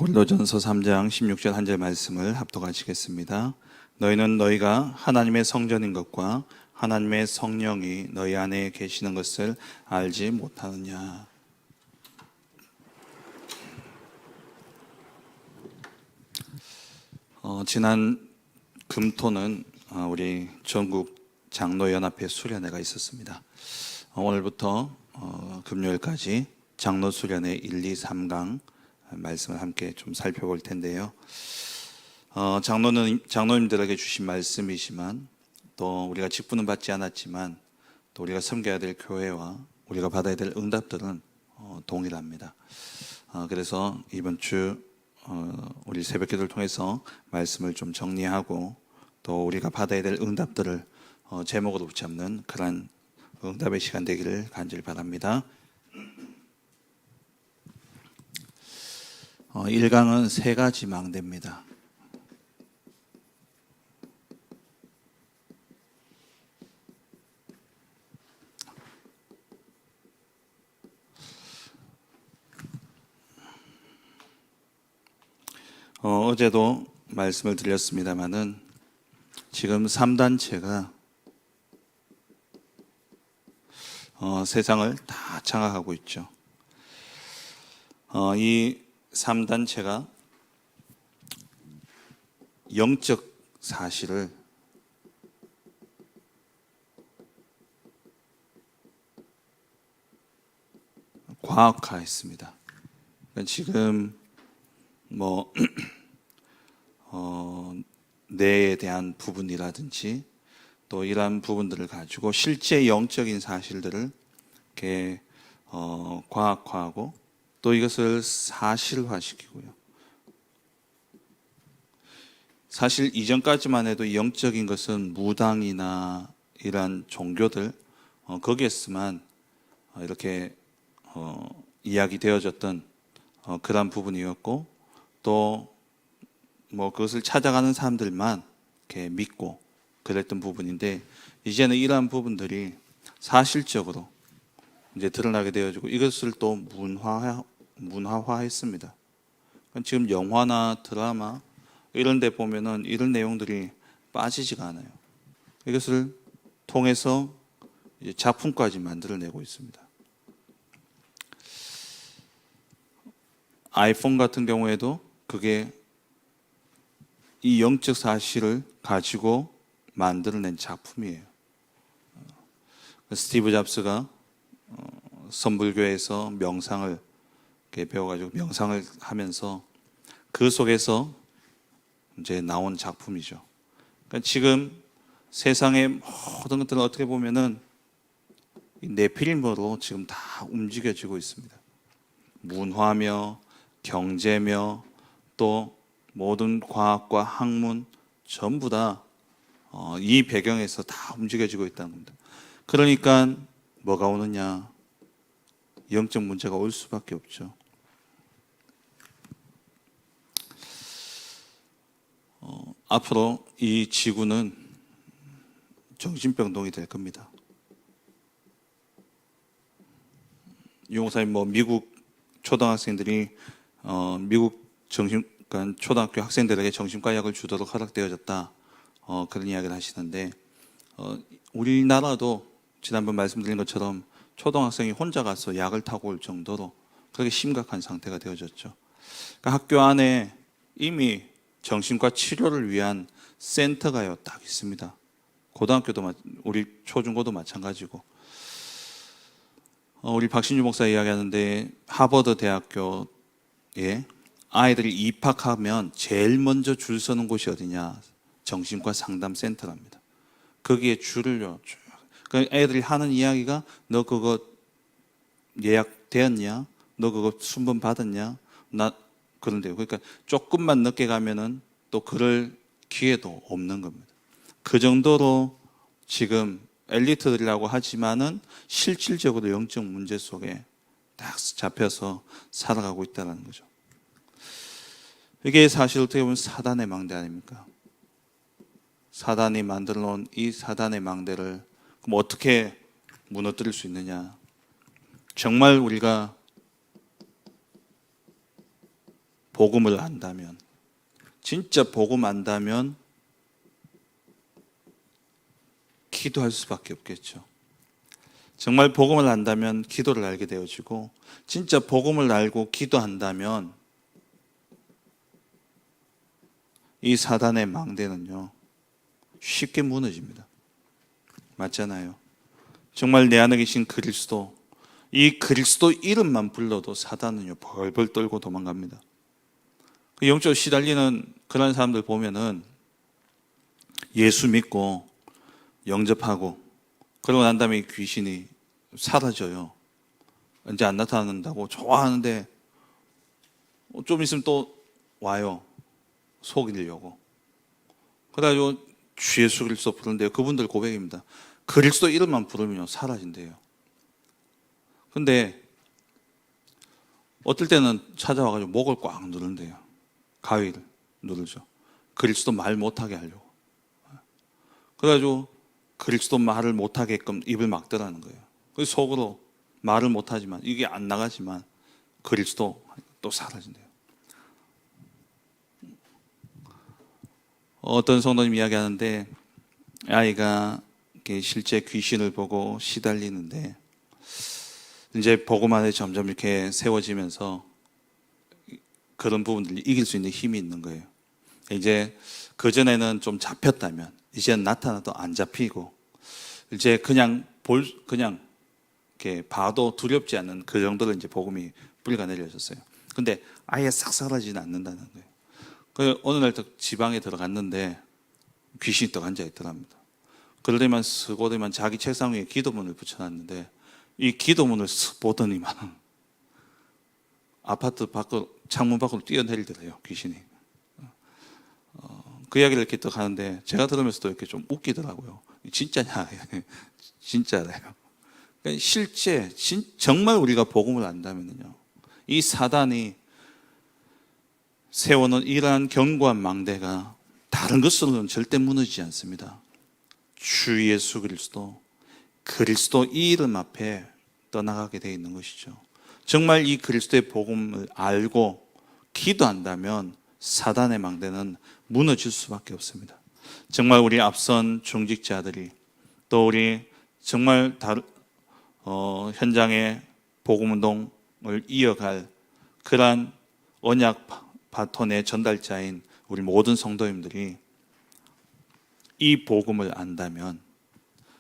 고린도전서 3장 16절 한 절 말씀을 합독하시겠습니다. 너희는 너희가 하나님의 성전인 것과 하나님의 성령이 너희 안에 계시는 것을 알지 못하느냐. 지난 금토는 우리 전국 장로연합회 수련회가 있었습니다. 오늘부터 금요일까지 장로 수련회 1, 2, 3강 말씀을 함께 좀 살펴볼 텐데요. 장로님들에게 주신 말씀이지만 또 우리가 직분은 받지 않았지만 또 우리가 섬겨야 될 교회와 우리가 받아야 될 응답들은 동일합니다. 그래서 이번 주 우리 새벽기도를 통해서 말씀을 좀 정리하고 또 우리가 받아야 될 응답들을 제목으로 붙잡는 그런 응답의 시간 되기를 간절히 바랍니다. 1강은 세 가지 망대입니다. 어제도 말씀을 드렸습니다마는 지금 3단체가 세상을 다 장악하고 있죠. 이 3단체가 영적 사실을 과학화했습니다. 그러니까 지금 뇌에 대한 부분이라든지 또 이러한 부분들을 가지고 실제 영적인 사실들을 이렇게 과학화하고 또 이것을 사실화시키고요. 사실 이전까지만 해도 영적인 것은 무당이나 이러한 종교들 거기에서만 이렇게 이야기되어졌던 그런 부분이었고 또 그것을 찾아가는 사람들만 이렇게 믿고 그랬던 부분인데 이제는 이러한 부분들이 사실적으로 이제 드러나게 되어지고 이것을 또 문화화했습니다. 지금 영화나 드라마 이런 데 보면은 이런 내용들이 빠지지가 않아요. 이것을 통해서 이제 작품까지 만들어내고 있습니다. 아이폰 같은 경우에도 그게 이 영적 사실을 가지고 만들어낸 작품이에요. 스티브 잡스가 선불교에서 명상을 배워가지고 명상을 하면서 그 속에서 이제 나온 작품이죠. 그러니까 지금 세상의 모든 것들은 어떻게 보면은 네피림으로 지금 다 움직여지고 있습니다. 문화며 경제며 또 모든 과학과 학문 전부 다 이 배경에서 다 움직여지고 있다는 겁니다. 그러니까 뭐가 오느냐? 영적 문제가 올 수밖에 없죠. 앞으로 이 지구는 정신병동이 될 겁니다. 유목사님 미국 초등학생들이 미국 초등학교 학생들에게 정신과 약을 주도록 허락되어졌다. 그런 이야기를 하시는데 우리나라도 지난번 말씀드린 것처럼 초등학생이 혼자 가서 약을 타고 올 정도로 그렇게 심각한 상태가 되어졌죠. 그러니까 학교 안에 이미 정신과 치료를 위한 센터가요 딱 있습니다. 고등학교도 우리 초중고도 마찬가지고 우리 박신주 목사 이야기하는데 하버드 대학교에 아이들이 입학하면 제일 먼저 줄 서는 곳이 어디냐? 정신과 상담 센터랍니다. 거기에 줄을요 쭉. 그러니까 애들이 하는 이야기가 너 그거 예약되었냐? 너 그거 순번 받았냐? 나 그런데요. 그러니까 조금만 늦게 가면은 또 그럴 기회도 없는 겁니다. 그 정도로 지금 엘리트들이라고 하지만은 실질적으로 영적 문제 속에 딱 잡혀서 살아가고 있다는 거죠. 이게 사실 어떻게 보면 사단의 망대 아닙니까? 사단이 만들어 놓은 이 사단의 망대를 그럼 어떻게 무너뜨릴 수 있느냐? 정말 우리가 복음을 안다면, 진짜 복음 안다면 기도할 수밖에 없겠죠. 정말 복음을 안다면 기도를 알게 되어지고, 진짜 복음을 알고 기도한다면 이 사단의 망대는요 쉽게 무너집니다. 맞잖아요. 정말 내 안에 계신 그리스도, 이 그리스도 이름만 불러도 사단은요 벌벌 떨고 도망갑니다. 영적으로 시달리는 그런 사람들 보면은 예수 믿고 영접하고 그러고 난 다음에 귀신이 사라져요. 이제 안 나타난다고 좋아하는데 좀 있으면 또 와요. 속이려고. 그래가지고 주 예수 그리스도 부르는데요. 그분들 고백입니다. 그리스도 이름만 부르면 사라진대요. 근데 어떨 때는 찾아와가지고 목을 꽉 누른대요. 가위를 누르죠. 그리스도 말 못하게 하려고. 그래가지고 그리스도 말을 못하게끔 입을 막더라는 거예요. 그래서 속으로 말을 못하지만 이게 안 나가지만 그리스도 또 사라진대요. 어떤 성도님 이야기하는데 아이가 실제 귀신을 보고 시달리는데 이제 복음 안에 점점 이렇게 세워지면서 그런 부분들을 이길 수 있는 힘이 있는 거예요. 이제 그전에는 좀 잡혔다면 이제는 나타나도 안 잡히고 이제 그냥 이렇게 봐도 두렵지 않는 그 정도로 이제 복음이 뿌리가 내려졌어요. 근데 아예 싹 사라지는 않는다는 거예요. 그 어느 날 지방에 들어갔는데 귀신이 또 앉아 있더랍니다. 그러더니만 쓰고더니만 자기 책상 위에 기도문을 붙여놨는데 이 기도문을 쓱 보더니만 아파트 밖으로 창문 밖으로 뛰어내리더래요, 귀신이. 그 이야기를 이렇게 또 하는데 제가 들으면서도 이렇게 좀 웃기더라고요. 진짜냐? 진짜래요. 그러니까 실제 정말 우리가 복음을 안다면요, 이 사단이 세워놓은 이러한 견고한 망대가 다른 것으로는 절대 무너지지 않습니다. 주 예수 그리스도 이 이름 앞에 떠나가게 되어 있는 것이죠. 정말 이 그리스도의 복음을 알고 기도한다면 사단의 망대는 무너질 수밖에 없습니다. 정말 우리 앞선 중직자들이 또 우리 정말 현장의 복음운동을 이어갈 그러한 언약 바톤의 전달자인 우리 모든 성도님들이 이 복음을 안다면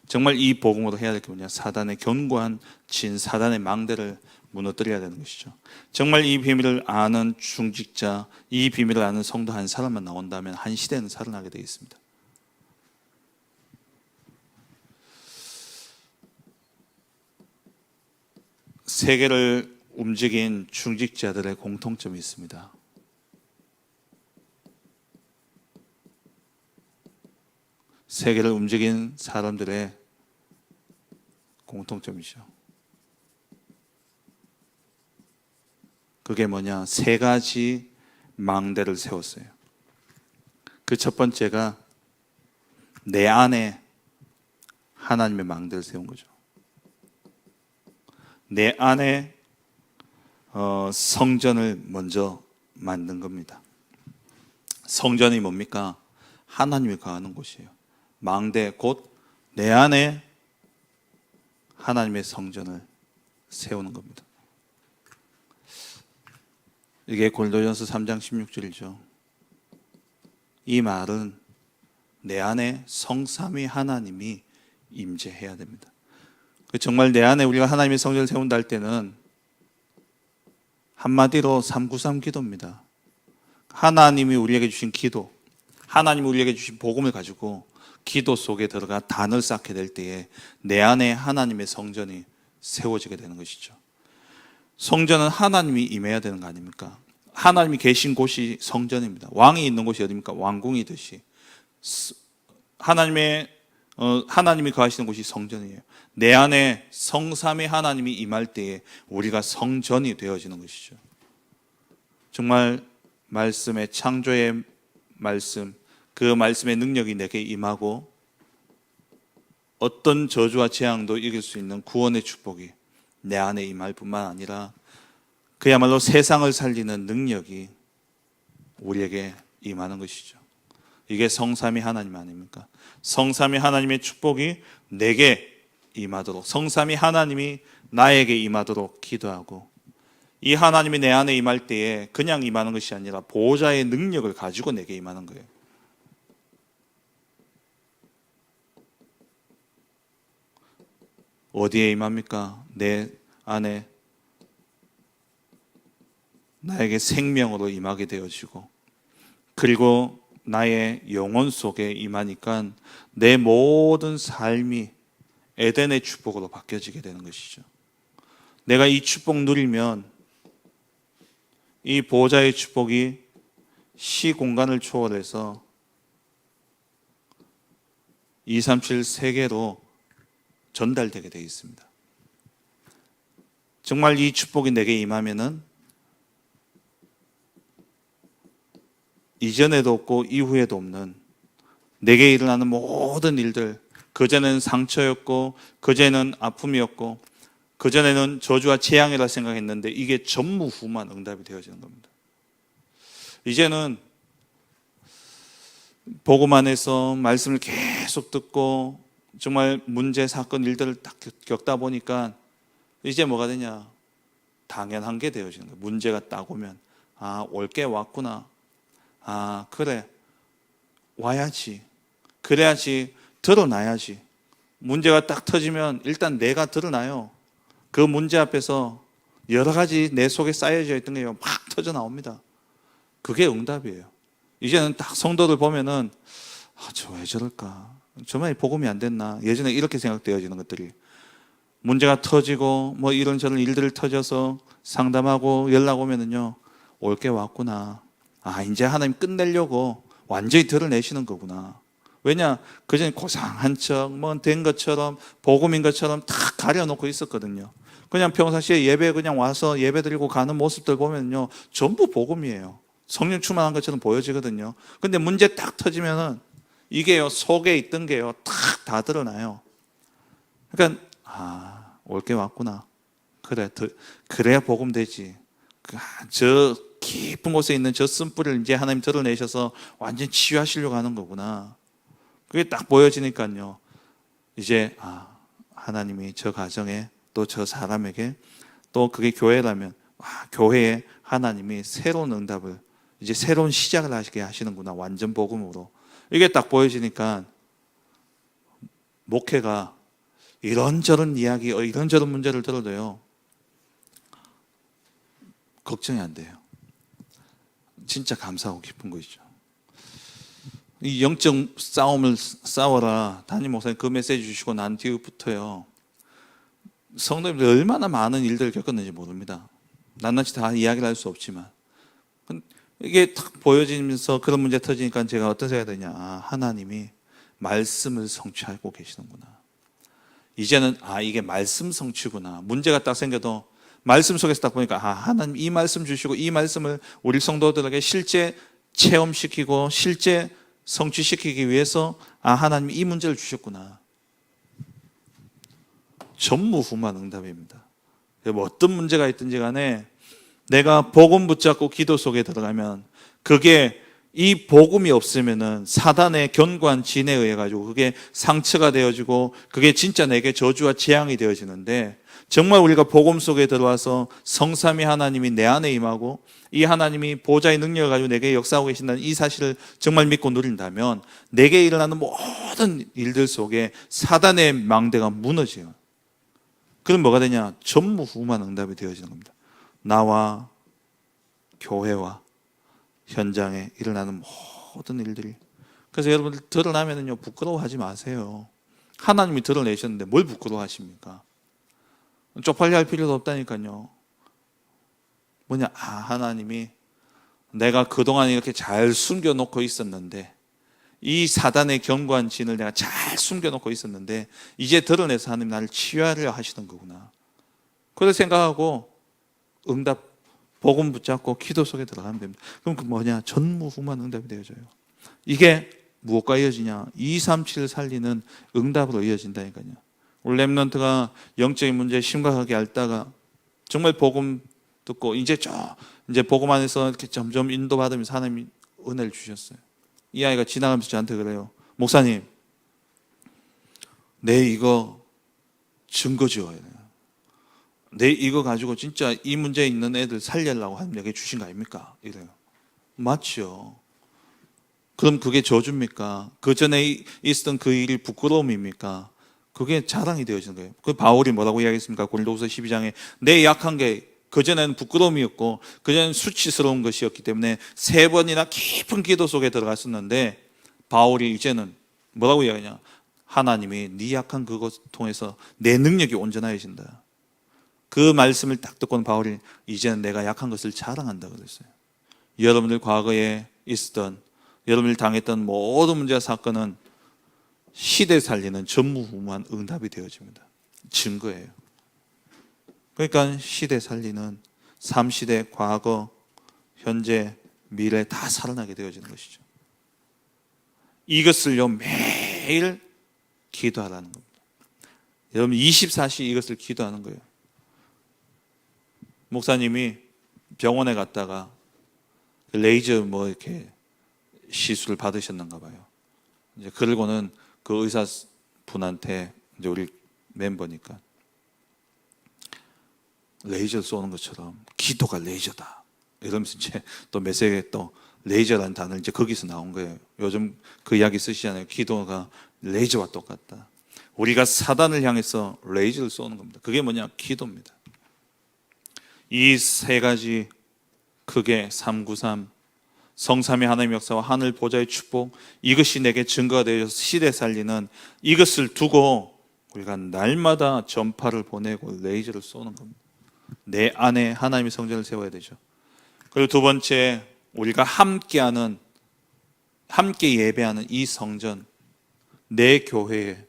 정말 이 복음으로 해야 될 게 뭐냐, 사단의 견고한 사단의 망대를 무너뜨려야 되는 것이죠. 정말 이 비밀을 아는 중직자, 이 비밀을 아는 성도 한 사람만 나온다면 한 시대는 살아나게 되어 있습니다. 세계를 움직인 중직자들의 공통점이 있습니다. 세계를 움직인 사람들의 공통점이죠. 그게 뭐냐? 세 가지 망대를 세웠어요. 그 첫 번째가 내 안에 하나님의 망대를 세운 거죠. 내 안에 성전을 먼저 만든 겁니다. 성전이 뭡니까? 하나님이 거하는 곳이에요. 망대 곧 내 안에 하나님의 성전을 세우는 겁니다. 이게 고린도전서 3장 16절이죠. 이 말은 내 안에 성삼위 하나님이 임재해야 됩니다. 정말 내 안에 우리가 하나님의 성전을 세운다 할 때는 한마디로 393 기도입니다. 하나님이 우리에게 주신 기도, 하나님이 우리에게 주신 복음을 가지고 기도 속에 들어가 단을 쌓게 될 때에 내 안에 하나님의 성전이 세워지게 되는 것이죠. 성전은 하나님이 임해야 되는 거 아닙니까? 하나님이 계신 곳이 성전입니다. 왕이 있는 곳이 어디입니까? 왕궁이듯이 하나님이 거하시는 곳이 성전이에요. 내 안에 성삼위 하나님이 임할 때에 우리가 성전이 되어지는 것이죠. 정말 말씀의 창조의 말씀, 그 말씀의 능력이 내게 임하고 어떤 저주와 재앙도 이길 수 있는 구원의 축복이 내 안에 임할 뿐만 아니라 그야말로 세상을 살리는 능력이 우리에게 임하는 것이죠. 이게 성삼위 하나님 아닙니까? 성삼위 하나님의 축복이 내게 임하도록, 성삼위 하나님이 나에게 임하도록 기도하고, 이 하나님이 내 안에 임할 때에 그냥 임하는 것이 아니라 보호자의 능력을 가지고 내게 임하는 거예요. 어디에 임합니까? 내 안에 나에게 생명으로 임하게 되어지고, 그리고 나의 영혼 속에 임하니까 내 모든 삶이 에덴의 축복으로 바뀌어지게 되는 것이죠. 내가 이 축복 누리면 이 보호자의 축복이 시 공간을 초월해서 237 세계로 전달되게 되어 있습니다. 정말 이 축복이 내게 임하면은 이전에도 없고 이후에도 없는 내게 일어나는 모든 일들, 그전에는 상처였고 그전에는 아픔이었고 그전에는 저주와 재앙이라 생각했는데 이게 전무후무한 응답이 되어지는 겁니다. 이제는 복음 안에서 말씀을 계속 듣고 정말 문제, 사건, 일들을 딱 겪다 보니까 이제 뭐가 되냐? 당연한 게 되어지는 거예요. 문제가 딱 오면 올 게 왔구나. 그래, 와야지. 그래야지, 드러나야지. 문제가 딱 터지면 일단 내가 드러나요. 그 문제 앞에서 여러 가지 내 속에 쌓여져 있던 게 막 터져 나옵니다. 그게 응답이에요. 이제는 딱 성도들 보면은 저 왜 저럴까? 저만이 복음이 안 됐나? 예전에 이렇게 생각되어지는 것들이, 문제가 터지고 뭐 이런저런 일들을 터져서 상담하고 연락 오면은요, 올 게 왔구나. 이제 하나님 끝내려고 완전히 드러내시는 거구나. 왜냐? 그전에 고상한 척, 뭐 된 것처럼, 복음인 것처럼 다 가려놓고 있었거든요. 그냥 평상시에 예배 그냥 와서 예배 드리고 가는 모습들 보면요, 전부 복음이에요. 성령 충만한 것처럼 보여지거든요. 근데 문제 딱 터지면은 이게요, 속에 있던 게요, 탁 다 드러나요. 그러니까, 올 게 왔구나. 그래, 그래야 복음 되지. 저 깊은 곳에 있는 저 쓴뿌리를 이제 하나님 드러내셔서 완전 치유하시려고 하는 거구나. 그게 딱 보여지니까요, 이제 하나님이 저 가정에 또 저 사람에게, 또 그게 교회라면 교회에 하나님이 새로운 응답을, 이제 새로운 시작을 하시게 하시는구나. 완전 복음으로. 이게 딱 보여지니까 목회가 이런저런 이야기, 이런저런 문제를 들어도요, 걱정이 안 돼요. 진짜 감사하고 기쁜 것이죠. 이 영적 싸움을 싸워라, 담임 목사님 그 메시지 주시고 난 뒤부터요, 성도님들 얼마나 많은 일들을 겪었는지 모릅니다. 낱낱이 다 이야기를 할 수 없지만 이게 탁 보여지면서 그런 문제 터지니까 제가 어떤 생각이 드냐, 하나님이 말씀을 성취하고 계시는구나. 이제는 이게 말씀 성취구나. 문제가 딱 생겨도 말씀 속에서 딱 보니까 하나님 이 말씀 주시고 이 말씀을 우리 성도들에게 실제 체험시키고 실제 성취시키기 위해서 하나님 이 문제를 주셨구나. 전무후무한 응답입니다. 뭐 어떤 문제가 있든지 간에 내가 복음 붙잡고 기도 속에 들어가면, 그게 이 복음이 없으면은 사단의 견고한 진에 의해 가지고 그게 상처가 되어지고 그게 진짜 내게 저주와 재앙이 되어지는데, 정말 우리가 복음 속에 들어와서 성삼위 하나님이 내 안에 임하고 이 하나님이 보호자의 능력을 가지고 내게 역사하고 계신다는 이 사실을 정말 믿고 누린다면 내게 일어나는 모든 일들 속에 사단의 망대가 무너져요. 그럼 뭐가 되냐? 전무후무한 응답이 되어지는 겁니다. 나와 교회와 현장에 일어나는 모든 일들이. 그래서 여러분들 드러나면은요, 부끄러워하지 마세요. 하나님이 드러내셨는데 뭘 부끄러워하십니까? 쪽팔려 할 필요도 없다니까요. 뭐냐? 하나님이 내가 그동안 이렇게 잘 숨겨놓고 있었는데, 이 사단의 견고한 진을 내가 잘 숨겨놓고 있었는데 이제 드러내서 하나님 나를 치유하려 하시는 거구나. 그렇게 생각하고 응답, 복음 붙잡고 기도 속에 들어가면 됩니다. 그럼 그 뭐냐? 전무후무한 응답이 되어져요. 이게 무엇과 이어지냐? 237을 살리는 응답으로 이어진다니까요. 우리 렘넌트가 영적인 문제에 심각하게 앓다가 정말 복음 듣고 이제 보고만 해서 이렇게 점점 인도받으면서 하나님이 은혜를 주셨어요. 이 아이가 지나가면서 저한테 그래요. 목사님, 내 이거 증거 지어야 돼요. 내 이거 가지고 진짜 이 문제 있는 애들 살리려고 하나님 내게 주신 거 아닙니까? 이래요. 맞죠. 그럼 그게 저주입니까? 그 전에 있었던 그 일이 부끄러움입니까? 그게 자랑이 되어지는 거예요. 그 바울이 뭐라고 이야기했습니까? 고린도후서 12장에 내 약한 게 그전에는 부끄러움이었고 그전에는 수치스러운 것이었기 때문에 3번이나 깊은 기도 속에 들어갔었는데 바울이 이제는 뭐라고 이야기하냐? 하나님이 네 약한 그것 통해서 내 능력이 온전해진다. 그 말씀을 딱 듣고는 바울이 이제는 내가 약한 것을 자랑한다 그랬어요. 여러분들 과거에 있었던 여러분들 당했던 모든 문제와 사건은 시대 살리는 전무후무한 응답이 되어집니다. 증거예요. 그러니까 시대 살리는 3시대 과거, 현재, 미래 다 살아나게 되어지는 것이죠. 이것을요 매일 기도하라는 겁니다. 여러분 24시 이것을 기도하는 거예요. 목사님이 병원에 갔다가 레이저 뭐 이렇게 시술을 받으셨는가 봐요. 이제 그러고는 그 의사분한테 이제 우리 멤버니까 레이저 쏘는 것처럼 기도가 레이저다. 이러면서 이제 또 메시지에 또 레이저라는 단어를 이제 거기서 나온 거예요. 요즘 그 이야기 쓰시잖아요. 기도가 레이저와 똑같다. 우리가 사단을 향해서 레이저를 쏘는 겁니다. 그게 뭐냐? 기도입니다. 이 3가지 크게 393 성삼위 하나님의 역사와 하늘 보좌의 축복, 이것이 내게 증거가 되어서 시대 살리는 이것을 두고 우리가 날마다 전파를 보내고 레이저를 쏘는 겁니다. 내 안에 하나님의 성전을 세워야 되죠. 그리고 2번째, 우리가 함께 예배하는 이 성전, 내 교회에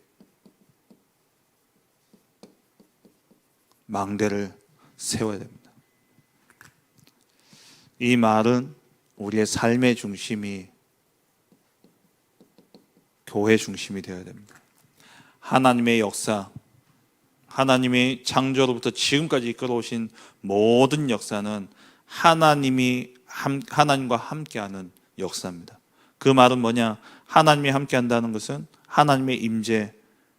망대를 세워야 됩니다. 이 말은 우리의 삶의 중심이 교회 중심이 되어야 됩니다. 하나님의 역사, 하나님의 창조로부터 지금까지 이끌어오신 모든 역사는 하나님과 함께하는 역사입니다. 그 말은 뭐냐? 하나님이 함께한다는 것은 하나님의 임재,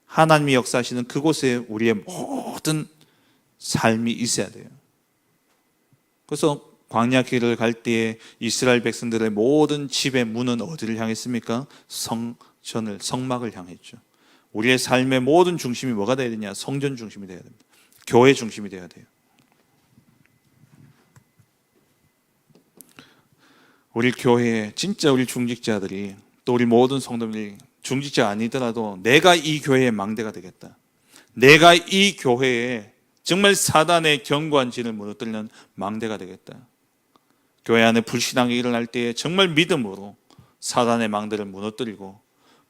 하나님이 역사하시는 그곳에 우리의 모든 삶이 있어야 돼요. 그래서 광야 길을 갈 때에 이스라엘 백성들의 모든 집의 문은 어디를 향했습니까? 성막을 향했죠. 우리의 삶의 모든 중심이 뭐가 되어야 되냐? 성전 중심이 되어야 됩니다. 교회 중심이 되어야 돼요. 우리 교회에 진짜 우리 중직자들이 또 우리 모든 성도들이 중직자 아니더라도 내가 이 교회의 망대가 되겠다. 내가 이 교회에 정말 사단의 견고한 진을 무너뜨리는 망대가 되겠다. 교회 안에 불신앙이 일어날 때에 정말 믿음으로 사단의 망대를 무너뜨리고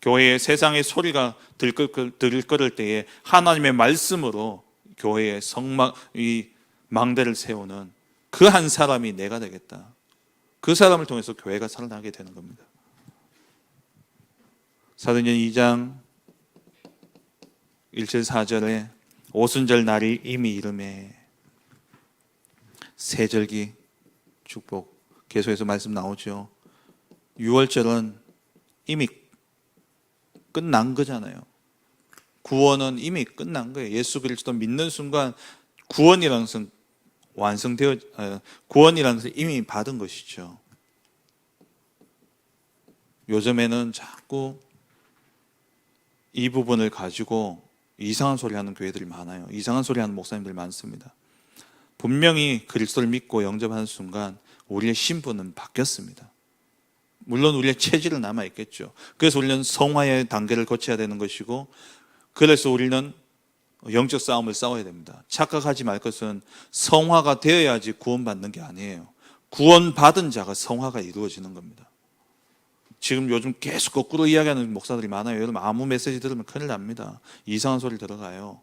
교회의 세상의 소리가 들끓을 때에 하나님의 말씀으로 교회의 이 망대를 세우는 그 한 사람이 내가 되겠다. 그 사람을 통해서 교회가 살아나게 되는 겁니다. 사도행전 2장 1절 4절에 오순절 날이 이미 이름에 세절기 축복 계속해서 말씀 나오죠. 6월절은 이미 끝난 거잖아요. 구원은 이미 끝난 거예요. 예수 그리스도 믿는 순간 구원이라는 것은 구원이라는 것을 이미 받은 것이죠. 요즘에는 자꾸 이 부분을 가지고 이상한 소리 하는 교회들이 많아요. 이상한 소리 하는 목사님들이 많습니다. 분명히 그리스도를 믿고 영접하는 순간 우리의 신분은 바뀌었습니다. 물론 우리의 체질은 남아있겠죠. 그래서 우리는 성화의 단계를 거쳐야 되는 것이고, 그래서 우리는 영적 싸움을 싸워야 됩니다. 착각하지 말 것은 성화가 되어야지 구원받는 게 아니에요. 구원받은 자가 성화가 이루어지는 겁니다. 지금 요즘 계속 거꾸로 이야기하는 목사들이 많아요. 여러분 아무 메시지 들으면 큰일 납니다. 이상한 소리 들어가요.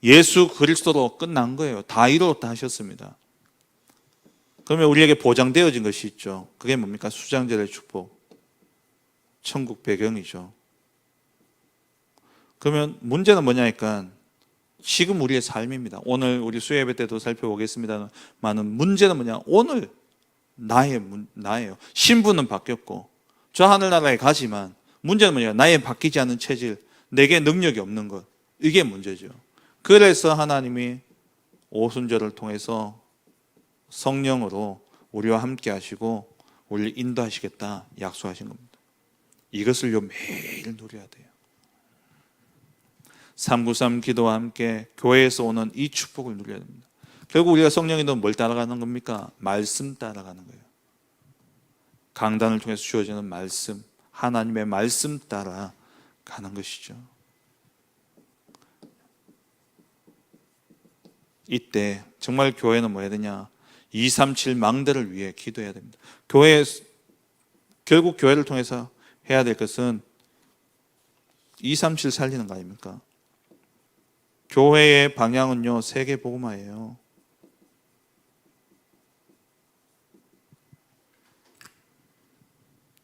예수 그리스도로 끝난 거예요. 다 이루었다 하셨습니다. 그러면 우리에게 보장되어진 것이 있죠. 그게 뭡니까? 수장절의 축복, 천국 배경이죠. 그러면 문제는 뭐냐니까 지금 우리의 삶입니다. 오늘 우리 수요예배 때도 살펴보겠습니다만 문제는 뭐냐? 오늘 나예요. 신분은 바뀌었고 저 하늘나라에 가지만 문제는 뭐냐? 나의 바뀌지 않은 체질, 내게 능력이 없는 것. 이게 문제죠. 그래서 하나님이 오순절을 통해서 성령으로 우리와 함께 하시고 우리를 인도하시겠다 약속하신 겁니다. 이것을요 매일 누려야 돼요. 393 기도와 함께 교회에서 오는 이 축복을 누려야 됩니다. 결국 우리가 성령인도 뭘 따라가는 겁니까? 말씀 따라가는 거예요. 강단을 통해서 주어지는 말씀, 하나님의 말씀 따라가는 것이죠. 이때 정말 교회는 뭐 해야 되냐? 237 망대를 위해 기도해야 됩니다. 결국 교회를 통해서 해야 될 것은 237 살리는 거 아닙니까? 교회의 방향은요, 세계 복음화예요.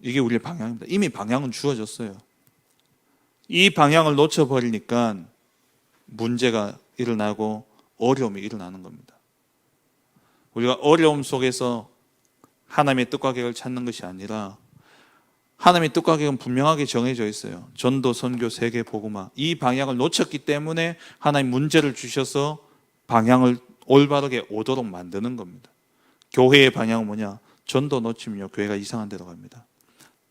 이게 우리의 방향입니다. 이미 방향은 주어졌어요. 이 방향을 놓쳐버리니까 문제가 일어나고 어려움이 일어나는 겁니다. 우리가 어려움 속에서 하나님의 뜻과 계획을 찾는 것이 아니라 하나님의 뜻과 계획은 분명하게 정해져 있어요. 전도, 선교, 세계, 복음화. 이 방향을 놓쳤기 때문에 하나님 문제를 주셔서 방향을 올바르게 오도록 만드는 겁니다. 교회의 방향은 뭐냐? 전도 놓치면요, 교회가 이상한 데로 갑니다.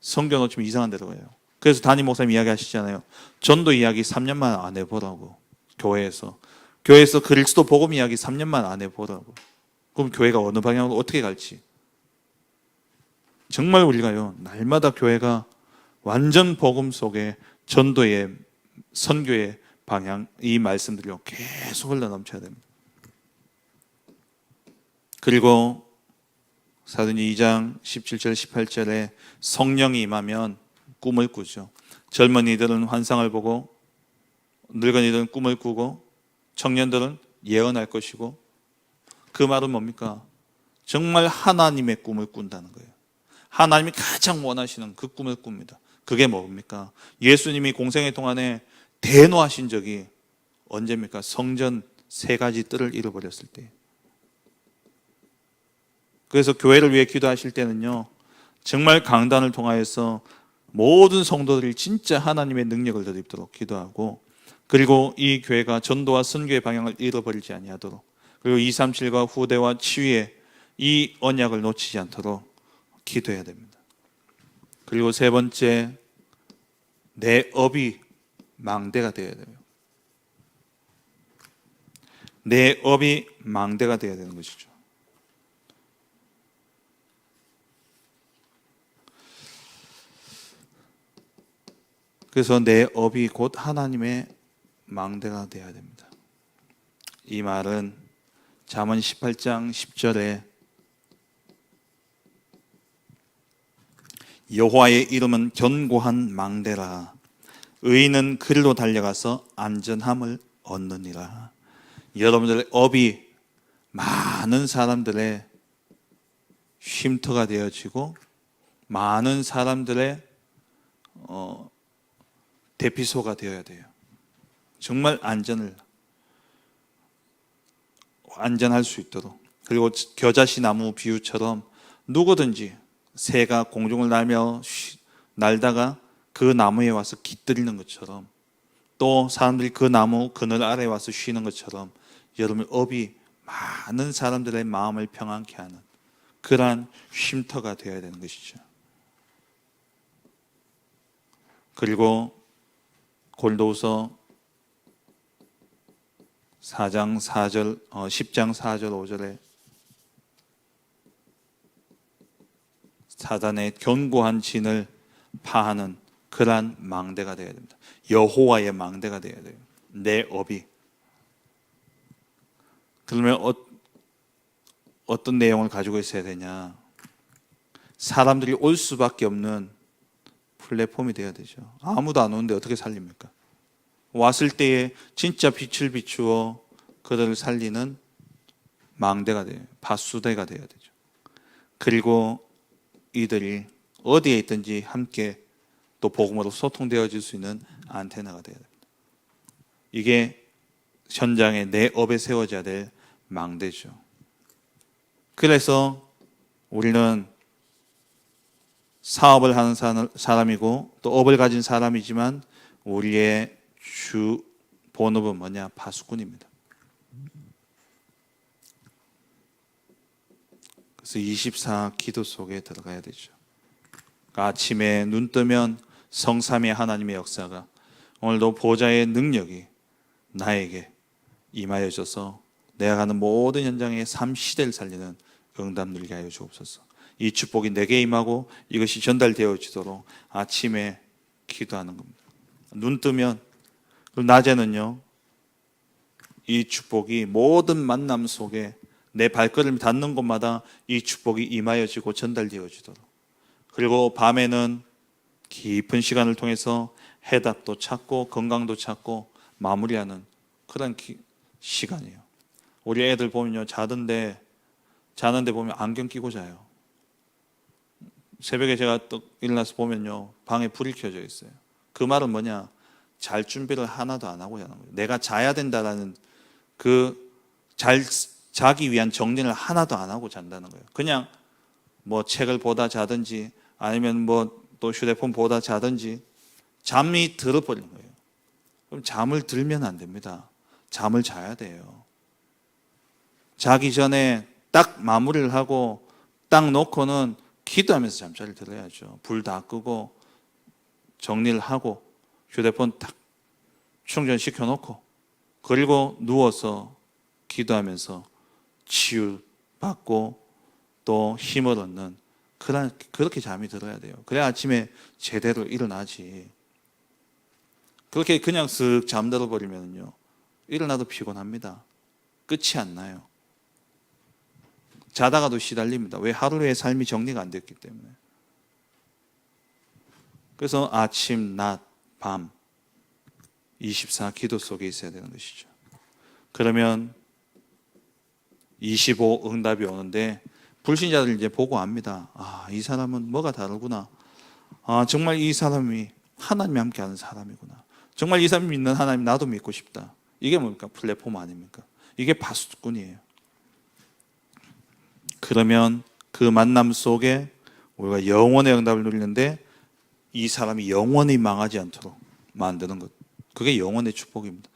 선교 놓치면 이상한 데로 가요. 그래서 담임 목사님 이야기 하시잖아요. 전도 이야기 3년만 안 해보라고. 교회에서 그리스도 복음 이야기 3년만 안 해보라고. 그럼 교회가 어느 방향으로 어떻게 갈지. 정말 우리가요, 날마다 교회가 완전 복음 속에 전도의, 선교의 방향, 이 말씀들이요, 계속 흘러넘쳐야 됩니다. 그리고 사도행전 2장 17절 18절에 성령이 임하면 꿈을 꾸죠. 젊은이들은 환상을 보고 늙은이들은 꿈을 꾸고 청년들은 예언할 것이고, 그 말은 뭡니까? 정말 하나님의 꿈을 꾼다는 거예요. 하나님이 가장 원하시는 그 꿈을 꿉니다. 그게 뭡니까? 예수님이 공생의 동안에 대노하신 적이 언제입니까? 성전 3가지 뜰을 잃어버렸을 때. 그래서 교회를 위해 기도하실 때는요, 정말 강단을 통하여서 모든 성도들이 진짜 하나님의 능력을 덧입도록 기도하고, 그리고 이 교회가 전도와 선교의 방향을 잃어버리지 아니하도록, 그리고 237과 후대와 치유의 이 언약을 놓치지 않도록 기도해야 됩니다. 그리고 세 번째, 내 업이 망대가 되어야 돼요. 내 업이 망대가 되어야 되는 것이죠. 그래서 내 업이 곧 하나님의 망대가 되어야 됩니다. 이 말은 잠언 18장 10절에 여호와의 이름은 견고한 망대라, 의인은 그리로 달려가서 안전함을 얻느니라. 여러분들의 업이 많은 사람들의 쉼터가 되어지고 많은 사람들의 대피소가 되어야 돼요. 정말 안전할 수 있도록. 그리고 겨자씨 나무 비유처럼 누구든지 새가 공중을 날다가 그 나무에 와서 깃들이는 것처럼, 또 사람들이 그 나무 그늘 아래에 와서 쉬는 것처럼, 여러분 업이 많은 사람들의 마음을 평안케 하는 그러한 쉼터가 되어야 되는 것이죠. 그리고 고린도후서 10장 4절 5절에 사단의 견고한 진을 파하는 그러한 망대가 되어야 됩니다. 여호와의 망대가 되어야 돼요. 내 업이. 그러면 어떤 내용을 가지고 있어야 되냐? 사람들이 올 수밖에 없는 플랫폼이 되어야 되죠. 아무도 안 오는데 어떻게 살립니까? 왔을 때에 진짜 빛을 비추어 그들을 살리는 망대가 돼요. 파수대가 되어야 되죠. 그리고 이들이 어디에 있든지 함께 또 복음으로 소통되어질 수 있는 안테나가 되어야 됩니다. 이게 현장에 내 업에 세워져야 될 망대죠. 그래서 우리는 사업을 하는 사람이고 또 업을 가진 사람이지만 우리의 주 본업은 뭐냐? 파수꾼입니다. 그래서 24 기도 속에 들어가야 되죠. 아침에 눈 뜨면 성삼위 하나님의 역사가 오늘도 보좌의 능력이 나에게 임하여져서 내가 가는 모든 현장에 삶 시대를 살리는 응답 누리게 하여 주옵소서. 이 축복이 내게 임하고 이것이 전달되어지도록 아침에 기도하는 겁니다. 눈 뜨면 낮에는요, 이 축복이 모든 만남 속에 내 발걸음이 닿는 곳마다 이 축복이 임하여지고 전달되어지도록, 그리고 밤에는 깊은 시간을 통해서 해답도 찾고 건강도 찾고 마무리하는 그런 시간이에요. 우리 애들 보면요, 자는데 보면 안경 끼고 자요. 새벽에 제가 또 일어나서 보면요, 방에 불이 켜져 있어요. 그 말은 뭐냐? 잘 준비를 하나도 안 하고 자는 거예요. 내가 자야 된다라는 잘 자기 위한 정리를 하나도 안 하고 잔다는 거예요. 그냥 뭐 책을 보다 자든지 아니면 뭐 또 휴대폰 보다 자든지 잠이 들어버리는 거예요. 그럼 잠을 들면 안 됩니다. 잠을 자야 돼요. 자기 전에 딱 마무리를 하고 딱 놓고는 기도하면서 잠자리를 들어야죠. 불 다 끄고 정리를 하고 휴대폰 딱 충전시켜 놓고 그리고 누워서 기도하면서 치유받고 또 힘을 얻는 그렇게 잠이 들어야 돼요. 그래야 아침에 제대로 일어나지. 그렇게 그냥 쓱 잠들어 버리면요, 일어나도 피곤합니다. 끝이 안 나요. 자다가도 시달립니다. 왜? 하루의 삶이 정리가 안 됐기 때문에. 그래서 아침, 낮, 밤 24 기도 속에 있어야 되는 것이죠. 그러면 25 응답이 오는데 불신자들 이제 보고 압니다. 이 사람은 뭐가 다르구나. 정말 이 사람이 하나님이 함께하는 사람이구나. 정말 이 사람이 믿는 하나님 나도 믿고 싶다. 이게 뭡니까? 플랫폼 아닙니까? 이게 파수꾼이에요. 그러면 그 만남 속에 우리가 영원의 응답을 누리는데 이 사람이 영원히 망하지 않도록 만드는 것, 그게 영원의 축복입니다.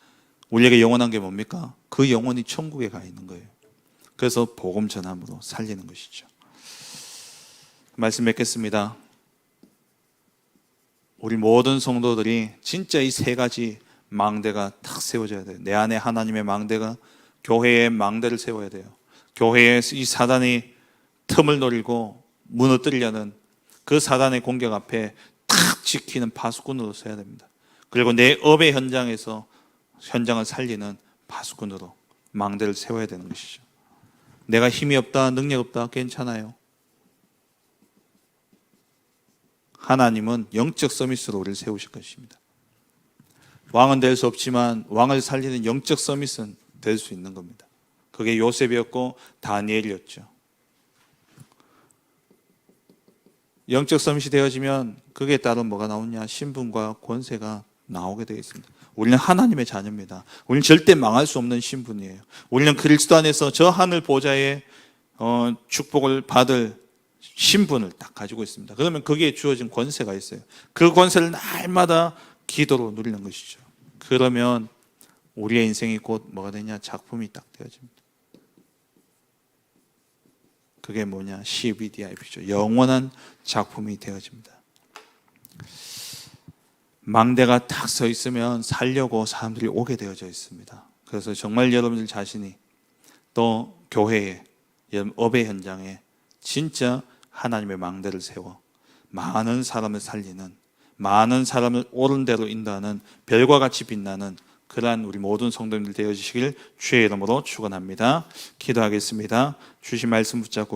우리에게 영원한 게 뭡니까? 그 영혼이 천국에 가 있는 거예요. 그래서 복음 전함으로 살리는 것이죠. 말씀 맺겠습니다. 우리 모든 성도들이 진짜 이 세 가지 망대가 탁 세워져야 돼요. 내 안에 하나님의 망대가, 교회의 망대를 세워야 돼요. 교회에 이 사단이 틈을 노리고 무너뜨리려는 그 사단의 공격 앞에 탁 지키는 파수꾼으로 서야 됩니다. 그리고 내 업의 현장에서 현장을 살리는 파수꾼으로 망대를 세워야 되는 것이죠. 내가 힘이 없다, 능력 없다, 괜찮아요. 하나님은 영적 서밋으로 우리를 세우실 것입니다. 왕은 될 수 없지만 왕을 살리는 영적 서밋은 될 수 있는 겁니다. 그게 요셉이었고 다니엘이었죠. 영적 서밋이 되어지면 그게 따른 뭐가 나오냐? 신분과 권세가 나오게 되어 있습니다. 우리는 하나님의 자녀입니다. 우리는 절대 망할 수 없는 신분이에요. 우리는 그리스도 안에서 저 하늘 보좌의 축복을 받을 신분을 딱 가지고 있습니다. 그러면 거기에 주어진 권세가 있어요. 그 권세를 날마다 기도로 누리는 것이죠. 그러면 우리의 인생이 곧 뭐가 되냐? 작품이 딱 되어집니다. 그게 뭐냐? CBDIP죠. 영원한 작품이 되어집니다. 망대가 딱 서 있으면 살려고 사람들이 오게 되어져 있습니다. 그래서 정말 여러분들 자신이 또 교회에, 업의 현장에 진짜 하나님의 망대를 세워 많은 사람을 살리는, 많은 사람을 옳은 대로 인도하는 별과 같이 빛나는 그러한 우리 모든 성도님들 되어주시길 주의 이름으로 축원합니다. 기도하겠습니다. 주신 말씀 붙잡고